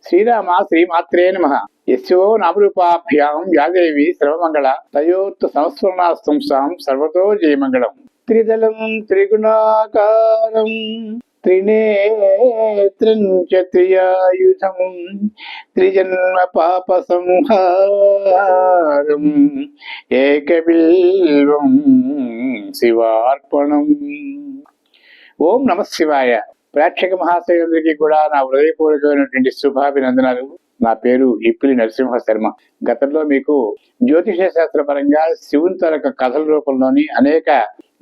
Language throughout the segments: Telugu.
శ్రీరామ శ్రీమాత్రే నమః. యస్యో నామరూపాభ్యాం యాదేవి సర్వమంగళ తయోత్తు సంస్మరణాస్తంసాం సర్వతో జయమంగళం. త్రిదళం త్రిగుణాకారం త్రినేత్రం చ త్రియాయుధం త్రిజన్మ పాప సంహారం ఏకబిల్వం శివార్పణం. ఓం నమ శివాయ. ప్రేక్షక మహాశయులందరికీ కూడా నా హృదయపూర్వకమైనటువంటి శుభాభినందనాలు. నా పేరు ఇప్పిలి నరసింహ శర్మ. గతంలో మీకు జ్యోతిష శాస్త్ర పరంగా శివుని తరక కథల రూపంలోని అనేక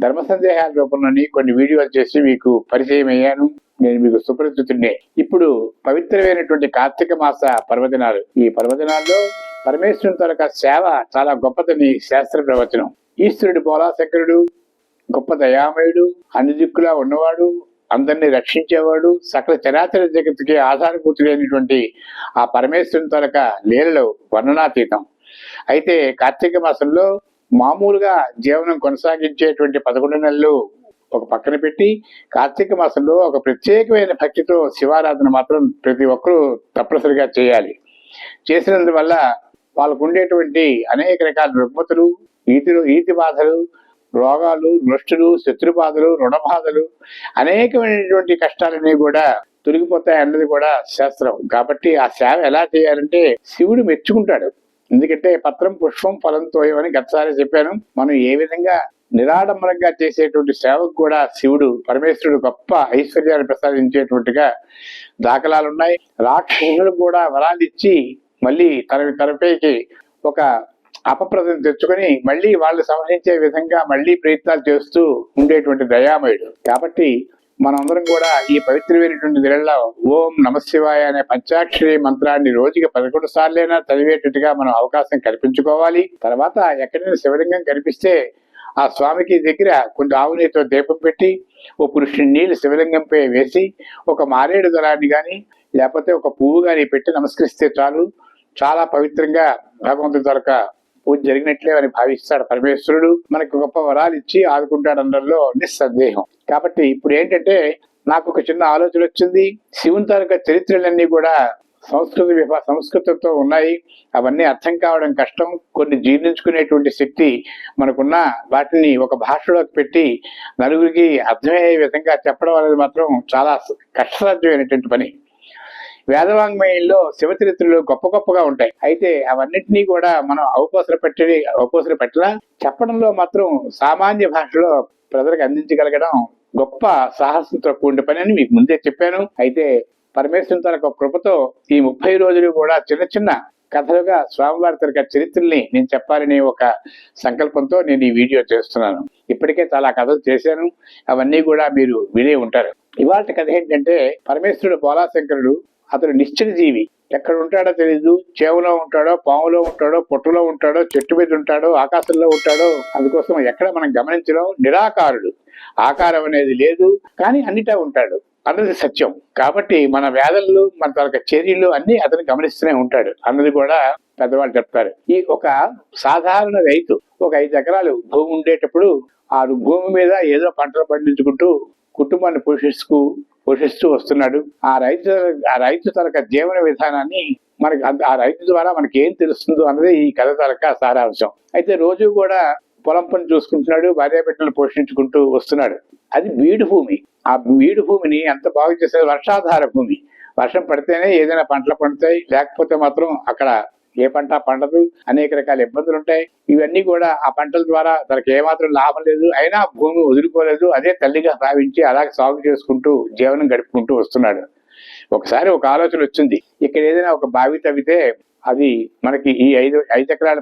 ధర్మ సందేహాల రూపంలోని కొన్ని వీడియోలు చేసి మీకు పరిచయం అయ్యాను. నేను మీకు సుపరిచితుడినే. ఇప్పుడు పవిత్రమైనటువంటి కార్తీక మాస పర్వదినాలు. ఈ పర్వదినాల్లో పరమేశ్వరుని తరక సేవ చాలా గొప్పదని శాస్త్ర ప్రవచనం. ఈశ్వరుడు పోలాశంకరుడు, గొప్ప దయామయుడు, అన్ని దిక్కులా ఉన్నవాడు, అందరినీ రక్షించేవాడు, సకల చరాచర జగత్తుకి ఆధారభూతుడైనటువంటి ఆ పరమేశ్వరుని తరక లీలలు వర్ణనాతీతం. అయితే కార్తీక మాసంలో మామూలుగా జీవనం కొనసాగించేటువంటి 11 నెలలు ఒక పక్కన పెట్టి కార్తీక మాసంలో ఒక ప్రత్యేకమైన భక్తితో శివారాధన మాత్రం ప్రతి ఒక్కరూ తప్పనిసరిగా చేయాలి. చేసినందువల్ల వాళ్ళకు ఉండేటువంటి అనేక రకాల రుగ్మతులు, ఈతి బాధలు, రోగాలు, నష్టులు, శత్రుబాధలు, రుణబాధలు, అనేకమైనటువంటి కష్టాలన్నీ కూడా తొలగిపోతాయి అన్నది కూడా శాస్త్రం. కాబట్టి ఆ సేవ ఎలా చేయాలంటే శివుడు మెచ్చుకుంటాడు. ఎందుకంటే పత్రం పుష్పం ఫలంతో అని గతసారి చెప్పాను. మనం ఏ విధంగా నిరాడంబరంగా చేసేటువంటి సేవకు కూడా శివుడు పరమేశ్వరుడు గొప్ప ఐశ్వర్యాన్ని ప్రసాదించేటువంటిగా దాఖలాలు ఉన్నాయి. రాక్షసులు కూడా వరాలు ఇచ్చి మళ్ళీ తనపైకి ఒక అపప్రదం తెచ్చుకొని మళ్ళీ వాళ్ళు సంహరించే విధంగా మళ్ళీ ప్రయత్నాలు చేస్తూ ఉండేటువంటి దయామయుడు. కాబట్టి మనందరం కూడా ఈ పవిత్రమైనటువంటి దినల్లో ఓం నమశివాయ అనే పంచాక్షరి మంత్రాన్ని రోజుకి 11 సార్లైనా చదివేటట్టుగా మనం అవకాశం కల్పించుకోవాలి. తర్వాత ఎక్కడైనా శివలింగం కనిపిస్తే ఆ స్వామికి దగ్గర కొంచెం ఆవునేతో దీపం పెట్టి ఓ పురుషుని నీళ్ళు శివలింగంపై వేసి ఒక మారేడు దళాన్ని కానీ లేకపోతే ఒక పువ్వు కానీ పెట్టి నమస్కరిస్తే చాలు. చాలా పవిత్రంగా భగవంతుడి దొరక పూజ జరిగినట్లే అని భావిస్తాడు పరమేశ్వరుడు. మనకు గొప్ప వరాలు ఇచ్చి ఆదుకుంటాడు అందరిలో నిస్సందేహం. కాబట్టి ఇప్పుడు ఏంటంటే నాకు ఒక చిన్న ఆలోచన వచ్చింది. శివుని తాలూకా చరిత్రలన్నీ కూడా సంస్కృతంతో ఉన్నాయి. అవన్నీ అర్థం కావడం కష్టం. కొన్ని జీర్ణించుకునేటువంటి శక్తి మనకున్న వాటిని ఒక భాషలోకి పెట్టి నలుగురికి అర్థమయ్యే విధంగా చెప్పడం అనేది మాత్రం చాలా కష్టసాధ్యమైనటువంటి పని. వేదవాంగ్మయంలో శివచరిత్రలు గొప్పగా ఉంటాయి. అయితే అవన్నిటినీ కూడా మనం అవపోసర పెట్టలా చెప్పడంలో మాత్రం సామాన్య భాషలో ప్రజలకు అందించగలగడం గొప్ప సాహసంతో కూడిన పని అని మీకు ముందే చెప్పాను. అయితే పరమేశ్వరుని తన కృపతో ఈ 30 రోజులు కూడా చిన్న చిన్న కథలుగా స్వామివారి తరగ చరిత్రల్ని నేను చెప్పాలనే ఒక సంకల్పంతో నేను ఈ వీడియో చేస్తున్నాను. ఇప్పటికే చాలా కథలు చేశాను. అవన్నీ కూడా మీరు వినే ఉంటారు. ఇవాళ కథ ఏంటంటే పరమేశ్వరుడు పోలాశంకరుడు. అతడు నిశ్చల జీవి. ఎక్కడ ఉంటాడో తెలీదు. చేవులో ఉంటాడో, పాములో ఉంటాడో, పొట్టులో ఉంటాడో, చెట్టు మీద ఉంటాడో, ఆకాశంలో ఉంటాడో, అందుకోసం ఎక్కడ మనం గమనించడం. నిరాకారుడు. ఆకారం అనేది లేదు, కానీ అన్నిటా ఉంటాడు అన్నది సత్యం. కాబట్టి మన వేదనలు, మన తరగ చర్యలు అన్ని అతను గమనిస్తూనే ఉంటాడు అన్నది కూడా పెద్దవాళ్ళు చెప్తారు. ఈ ఒక సాధారణ రైతు ఒక 5 ఎకరాలు భూమి ఉండేటప్పుడు ఆ భూమి మీద ఏదో పంటలు పండించుకుంటూ కుటుంబాన్ని పోషిస్తూ వస్తున్నాడు. ఆ రైతు తరక జీవన విధానాన్ని మనకి ఆ రైతు ద్వారా మనకి ఏం తెలుస్తుందో అన్నది ఈ కథ తరక సారాంశం. అయితే రోజు కూడా పొలం పని చూసుకుంటున్నాడు, భార్య బిడ్డలు పోషించుకుంటూ వస్తున్నాడు. అది బీడు భూమి. ఆ బీడు భూమిని ఎంత బాగు చేసేది వర్షాధార భూమి. వర్షం పడితేనే ఏదైనా పంటలు పండుతాయి, లేకపోతే మాత్రం అక్కడ ఏ పంట పండదు. అనేక రకాల ఇబ్బందులు ఉంటాయి. ఇవన్నీ కూడా ఆ పంటల ద్వారా తనకు ఏమాత్రం లాభం లేదు. అయినా భూమి వదులుకోలేదు. అదే తల్లిగా భావించి అలాగే సాగు చేసుకుంటూ జీవనం గడుపుకుంటూ వస్తున్నాడు. ఒకసారి ఒక ఆలోచన వచ్చింది. ఇక్కడ ఏదైనా ఒక బావి తవ్వితే అది మనకి ఈ 5 ఎకరాల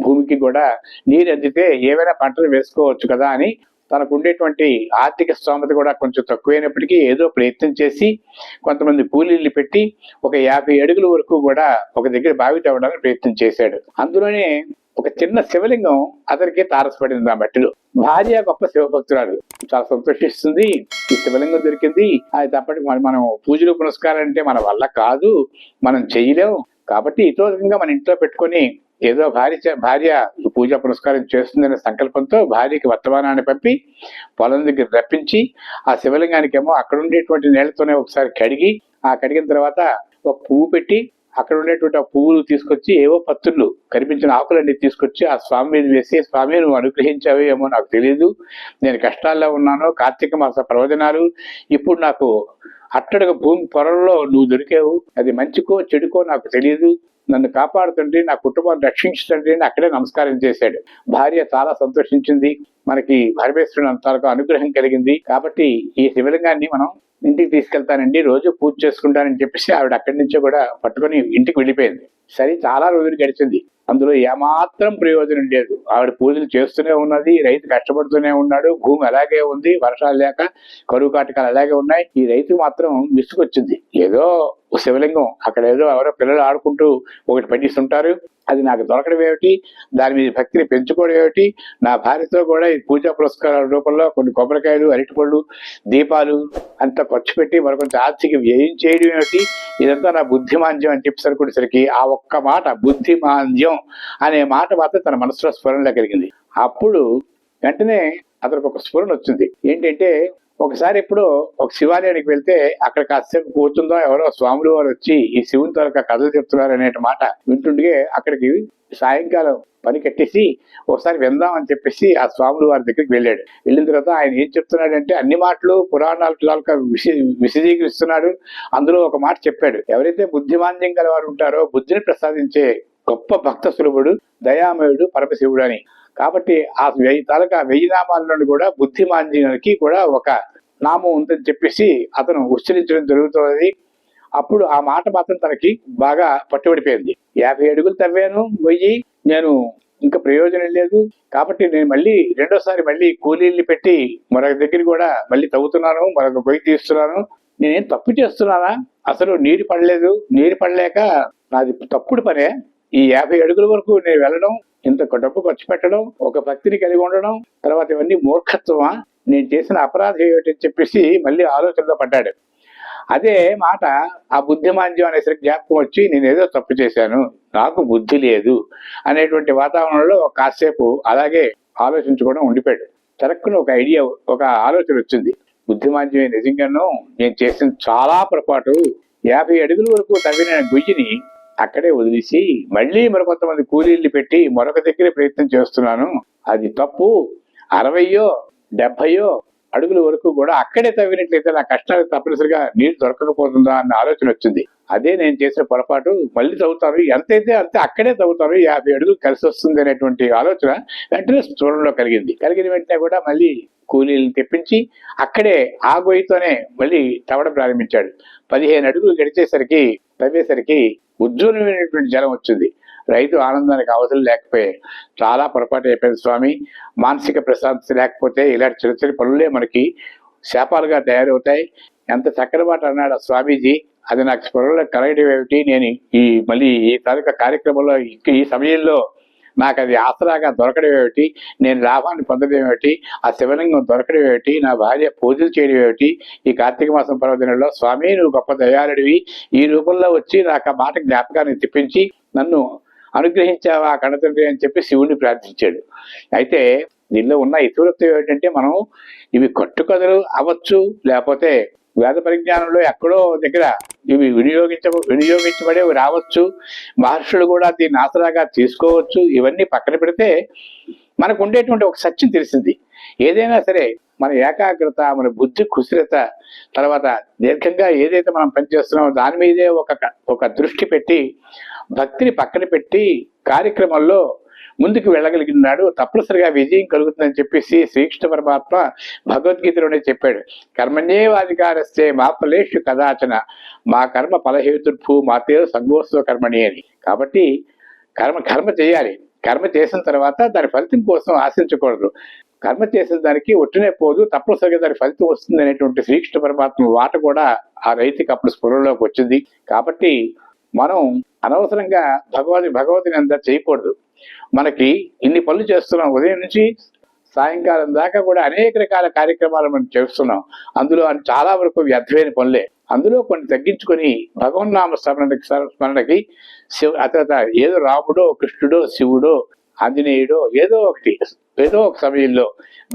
భూమికి కూడా నీరు అందితే ఏవైనా పంటలు వేసుకోవచ్చు కదా అని తనకు ఉండేటువంటి ఆర్థిక స్తోమత కూడా కొంచెం తక్కువైనప్పటికీ ఏదో ప్రయత్నం చేసి కొంతమంది కూలీలు పెట్టి ఒక 50 అడుగుల వరకు కూడా ఒక దగ్గర బావి తవ్వడానికి ప్రయత్నం చేశాడు. అందులోనే ఒక చిన్న శివలింగం అతనికి తారసపడింది ఆ మట్టిలో. భార్య గొప్ప శివభక్తురాలు. చాలా సంతోషిస్తుంది. ఈ శివలింగం దొరికింది. అది తప్పటి మనం పూజలు పునస్కారాలు అంటే మన వల్ల కాదు, మనం చెయ్యలేం. కాబట్టి ఇతోరకంగా మన ఇంట్లో పెట్టుకొని ఏదో భార్య పూజ పురస్కారం చేస్తుందనే సంకల్పంతో భార్యకి వర్తమానాన్ని పంపి పొలం దగ్గర రప్పించి ఆ శివలింగానికేమో అక్కడ ఉండేటువంటి నీళ్లతోనే ఒకసారి కడిగిన తర్వాత ఒక పువ్వు పెట్టి అక్కడ ఉండేటువంటి ఆ పువ్వులు తీసుకొచ్చి ఏవో పత్రులు కనిపించిన ఆకులన్నీ తీసుకొచ్చి ఆ స్వామి మీద వేసి, స్వామి నువ్వు అనుగ్రహించావో ఏమో నాకు తెలియదు, నేను కష్టాల్లో ఉన్నాను, కార్తీక మాస ప్రవచనాలు, ఇప్పుడు నాకు అట్టడుగు భూమి పొరల్లో నువ్వు దొరికావు, అది మంచికో చెడుకో నాకు తెలియదు, నన్ను కాపాడుతుంటే, నా కుటుంబాన్ని రక్షించుతుంటే అక్కడే నమస్కారం చేశాడు. భార్య చాలా సంతోషించింది, మనకి పరమేశ్వరుని అంతకు అనుగ్రహం కలిగింది, కాబట్టి ఈ శివలింగాన్ని మనం ఇంటికి తీసుకెళ్తానండి, రోజు పూజ చేసుకుంటానని చెప్పేసి ఆవిడ అక్కడి నుంచో కూడా పట్టుకొని ఇంటికి వెళ్ళిపోయింది. సరే, చాలా రోజులు గడిచింది, అందులో ఏమాత్రం ప్రయోజనం లేదు. ఆవిడ పూజలు చేస్తూనే ఉన్నది, రైతు కష్టపడుతూనే ఉన్నాడు, భూమి అలాగే ఉంది, వర్షాలు లేక కరువు కాటకాలు అలాగే ఉన్నాయి. ఈ రైతు మాత్రం విసుగొచ్చింది. ఏదో శివలింగం అక్కడ ఏదో ఎవరో పిల్లలు ఆడుకుంటూ ఒకటి పండిస్తుంటారు, అది నాకు దొరకడం ఏమిటి, దాని మీద భక్తిని పెంచుకోవడం ఏమిటి, నా భార్యతో కూడా ఈ పూజా పురస్కారాల రూపంలో కొన్ని కొబ్బరికాయలు, అరటిపళ్ళు, దీపాలు అంతా ఖర్చు పెట్టి మరికొంత ఆర్థిక వ్యయం చేయడం ఏమిటి, ఇదంతా నా బుద్ధిమాంద్యం అని చెప్పి సరుకునేసరికి ఆ ఒక్క మాట బుద్ధిమాంద్యం అనే మాట మాత్రం తన మనసులో స్ఫురణలో కలిగింది. అప్పుడు వెంటనే అతనికి ఒక స్ఫురణ వచ్చింది. ఏంటంటే, ఒకసారి ఇప్పుడు ఒక శివాలయానికి వెళ్తే అక్కడ కాసేపు కూర్చుందో ఎవరో స్వాములు వారు వచ్చి ఈ శివుని తాలూకా కథలు చెప్తున్నారు అనే మాట వింటుండే అక్కడికి సాయంకాలం పని కట్టేసి ఒకసారి విందాం అని చెప్పేసి ఆ స్వాములు వారి దగ్గరికి వెళ్ళాడు. వెళ్ళిన తర్వాత ఆయన ఏం చెప్తున్నాడంటే, అన్ని మాటలు పురాణాల తాలూకా విశదీకరిస్తున్నాడు. అందులో ఒక మాట చెప్పాడు, ఎవరైతే బుద్ధిమాంద్యం గలవారు ఉంటారో బుద్ధిని ప్రసాదించే గొప్ప భక్త సులభుడు, దయామయుడు, పరమశివుడు అని. కాబట్టి ఆ 1000 నామాల నుండి కూడా బుద్ధిమాంద్యానికి కూడా ఒక నామం ఉందని చెప్పేసి అతను ఉచ్చరించడం జరుగుతున్నది. అప్పుడు ఆ మాట మాత్రం తనకి బాగా పట్టుబడిపోయింది. 50 అడుగులు తవ్వాను, నేను ఇంకా ప్రయోజనం లేదు, కాబట్టి నేను మళ్ళీ రెండోసారి మళ్ళీ కూలీల్ని పెట్టి మరొక దగ్గర కూడా మళ్ళీ తవ్వుతున్నాను, మరొక గొయ్యి తీస్తున్నాను. నేనేం తప్పు చేస్తున్నానా? అసలు నీరు పడలేదు, నీరు పడలేక నాది తప్పుడు పనే. ఈ 50 అడుగుల వరకు నేను వెళ్ళడం, ఇంత డబ్బు ఖర్చు పెట్టడం, ఒక భక్తిని కలిగి ఉండడం, తర్వాత ఇవన్నీ మూర్ఖత్వమా? నేను చేసిన అపరాధం ఏమిటని చెప్పేసి మళ్ళీ ఆలోచనలో పడ్డాడు. అదే మాట ఆ బుద్ధిమాంద్యం అనేసరికి జ్ఞాపకం వచ్చి, నేను ఏదో తప్పు చేశాను, నాకు బుద్ధి లేదు అనేటువంటి వాతావరణంలో కాసేపు అలాగే ఆలోచించుకోవడం ఉండిపోయాడు. తరక్కున ఒక ఐడియా, ఒక ఆలోచన వచ్చింది. బుద్ధిమాంద్యమే, నిజంగానూ నేను చేసిన చాలా పొరపాటు, 50 అడుగుల వరకు తవ్విన గొయ్యిని అక్కడే వదిలేసి మళ్ళీ మరికొంతమంది కూలీల్ని పెట్టి మరొక దగ్గర ప్రయత్నం చేస్తున్నాను, అది తప్పు. 60 70 అడుగుల వరకు కూడా అక్కడే తవ్వినట్లయితే నా కష్టాలకు తప్పనిసరిగా నీరు దొరకకపోతుందా అన్న ఆలోచన వచ్చింది. అదే నేను చేసిన పొరపాటు, మళ్ళీ తవ్వుతాను, ఎంతైతే అంతే అక్కడే తవ్వుతాను, 50 అడుగులు కలిసి వస్తుంది అనేటువంటి ఆలోచన వెంటనే స్ఫురణలో కలిగింది. కలిగిన వెంటనే కూడా మళ్ళీ కూలీలను తెప్పించి అక్కడే ఆ గొయ్యితోనే మళ్ళీ తవ్వడం ప్రారంభించాడు. 15 అడుగులు తవ్వేసరికి ఉజ్వలమైనటువంటి జలం వచ్చింది. రైతు ఆనందానికి అవసరం లేకపోయాయి. చాలా పొరపాటు అయిపోయింది స్వామి, మానసిక ప్రశాంతత లేకపోతే ఇలాంటి చిన్న చిన్న పనులే మనకి శాపాలుగా తయారవుతాయి. ఎంత చక్కని మాట అన్నాడు ఆ స్వామీజీ, అది నాకు స్ఫురణలో కలగడం ఏమిటి, నేను మళ్ళీ ఈ తాలూకా కార్యక్రమంలో ఈ సమయంలో నాకు అది ఆసరాగా దొరకడం ఏమిటి, నేను లాభాన్ని పొందడం ఏమిటి, ఆ శివలింగం దొరకడం ఏమిటి, నా భార్య పూజలు చేయడం ఏమిటి, ఈ కార్తీక మాసం పర్వదినంలో స్వామి నువ్వు గొప్ప దయాళుడివి, ఈ రూపంలో వచ్చి నాకు ఆ మాట జ్ఞాపకాన్ని తెప్పించి నన్ను అనుగ్రహించావా కణతండ్రి అని చెప్పి శివుడిని ప్రార్థించాడు. అయితే దీనిలో ఉన్న ఇతివృత్తం ఏమిటంటే, మనం ఇవి కట్టుకథలు అవ్వచ్చు, లేకపోతే వేద పరిజ్ఞానంలో ఎక్కడో దగ్గర ఇవి వినియోగించబడేవి రావచ్చు, మహర్షులు కూడా దీన్ని ఆసరాగా తీసుకోవచ్చు. ఇవన్నీ పక్కన పెడితే మనకు ఉండేటువంటి ఒక సత్యం తెలిసింది. ఏదైనా సరే మన ఏకాగ్రత, మన బుద్ధి కుశలత, తర్వాత దీర్ఘంగా ఏదైతే మనం పనిచేస్తున్నామో దాని మీదే ఒక దృష్టి పెట్టి భక్తిని పక్కన పెట్టి కార్యక్రమంలో ముందుకు వెళ్ళగలిగినాడు తప్పనిసరిగా విజయం కలుగుతుందని చెప్పేసి శ్రీకృష్ణ పరమాత్మ భగవద్గీతలోనే చెప్పాడు. కర్మణ్యేవాధికారస్తే మా ఫలేషు కదాచన మా కర్మ ఫలహేతుర్భూ మాతేవ సంగోత్సవ కర్మణి అని. కాబట్టి కర్మ చేయాలి. కర్మ చేసిన తర్వాత దాని ఫలితం కోసం ఆశించకూడదు. కర్మ చేసిన దానికి ఒట్టునే పోదు, తప్పనిసరిగా దాని ఫలితం వస్తుంది అనేటువంటి శ్రీకృష్ణ పరమాత్మ మాట కూడా ఆ రైతుకి అప్పుడు స్ఫురణలోకి వచ్చింది. కాబట్టి మనం అనవసరంగా భగవతిని అంతా చేయకూడదు. మనకి ఇన్ని పనులు చేస్తున్నాం, ఉదయం నుంచి సాయంకాలం దాకా కూడా అనేక రకాల కార్యక్రమాలు మనం చేస్తున్నాం. అందులో చాలా వరకు వ్యర్థమైన పనులే. అందులో కొన్ని తగ్గించుకొని భగవన్నామ స్మరణకి అతత ఏదో రాముడో, కృష్ణుడో, శివుడో ఆంజనేయుడో ఏదో ఒక సమయంలో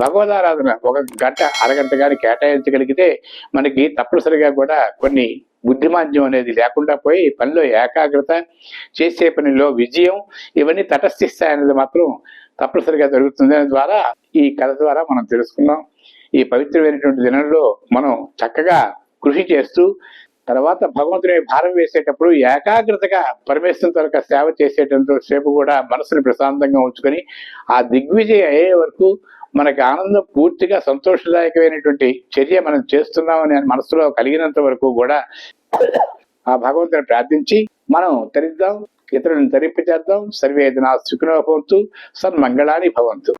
భగవదారాధన ఒక గంట అరగంట కానీ కేటాయించగలిగితే మనకి తప్పనిసరిగా కూడా కొన్ని బుద్ధిమాంద్యం అనేది లేకుండా పోయి పనిలో ఏకాగ్రత, చేసే పనిలో విజయం ఇవన్నీ తటస్థిస్తాయనేది మాత్రం తప్పనిసరిగా జరుగుతుంది. దాని ద్వారా ఈ కథ ద్వారా మనం తెలుసుకున్నాం. ఈ పవిత్రమైనటువంటి దినంలో మనం చక్కగా కృషి చేస్తూ తర్వాత భగవంతుని భారం వేసేటప్పుడు ఏకాగ్రతగా పరమేశ్వరుని తరక సేవ చేసేటంత సేపు కూడా మనసుని ప్రశాంతంగా ఉంచుకొని ఆ దిగ్విజయం అయ్యే వరకు మనకి ఆనందం పూర్తిగా సంతోషదాయకమైనటువంటి చర్య మనం చేస్తున్నామని మనసులో కలిగినంత వరకు కూడా ఆ భగవంతుని ప్రార్థించి మనం తరిద్దాం, ఇతరులను తరింపచేద్దాం. సర్వే జనా సుఖినో భవంతు, సన్మంగళాని భవంతు.